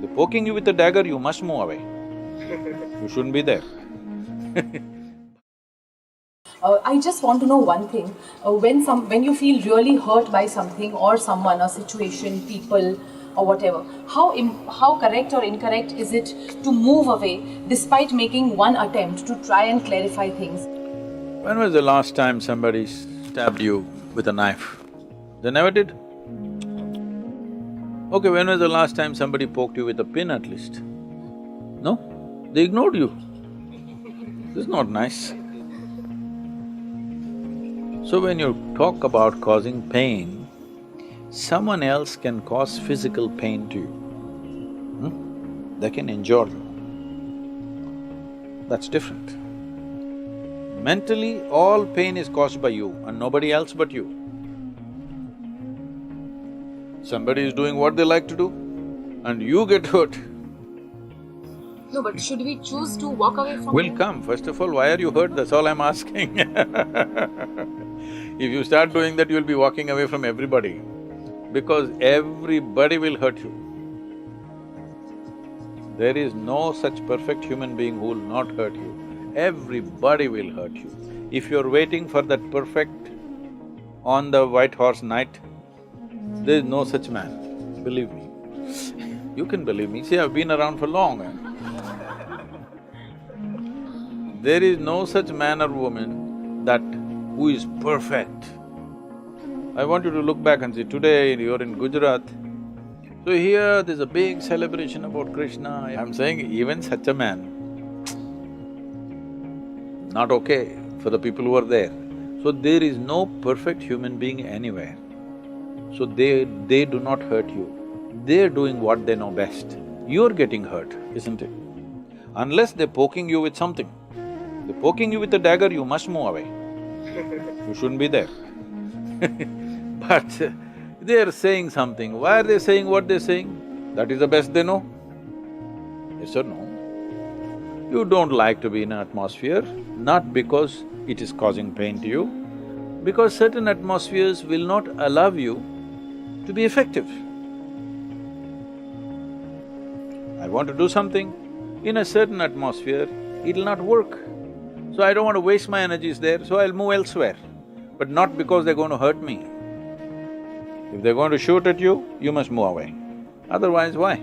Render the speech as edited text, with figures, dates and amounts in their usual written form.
They're poking you with a dagger, you must move away. You shouldn't be there. I just want to know one thing. When you feel really hurt by something or someone, a situation, people, or whatever, how correct or incorrect is it to move away despite making one attempt to try and clarify things? When was the last time somebody stabbed you with a knife? They never did? Okay, when was the last time somebody poked you with a pin at least? No? They ignored you. This is not nice. So when you talk about causing pain, someone else can cause physical pain to you. They can injure you. That's different. Mentally, all pain is caused by you and nobody else but you. Somebody is doing what they like to do and you get hurt. No, but should we choose to walk away from Will come. First of all, why are you hurt? That's all I'm asking. If you start doing that, you'll be walking away from everybody, because everybody will hurt you. There is no such perfect human being who will not hurt you. Everybody will hurt you. If you're waiting for that perfect on the white horse knight, there is no such man, believe me. You can believe me, see, I've been around for long. There is no such man or woman who is perfect. I want you to look back and see, today you're in Gujarat, so here there's a big celebration about Krishna. I'm saying even such a man, not okay for the people who are there. So there is no perfect human being anywhere. So they do not hurt you. They're doing what they know best. You're getting hurt, isn't it? Unless they're poking you with something. They're poking you with a dagger, you must move away. You shouldn't be there. But they're saying something. Why are they saying what they're saying? That is the best they know. Yes or no? You don't like to be in an atmosphere, not because it is causing pain to you, because certain atmospheres will not allow you to be effective. I want to do something, in a certain atmosphere, it'll not work. So I don't want to waste my energies there, so I'll move elsewhere. But not because they're going to hurt me. If they're going to shoot at you, you must move away. Otherwise, why?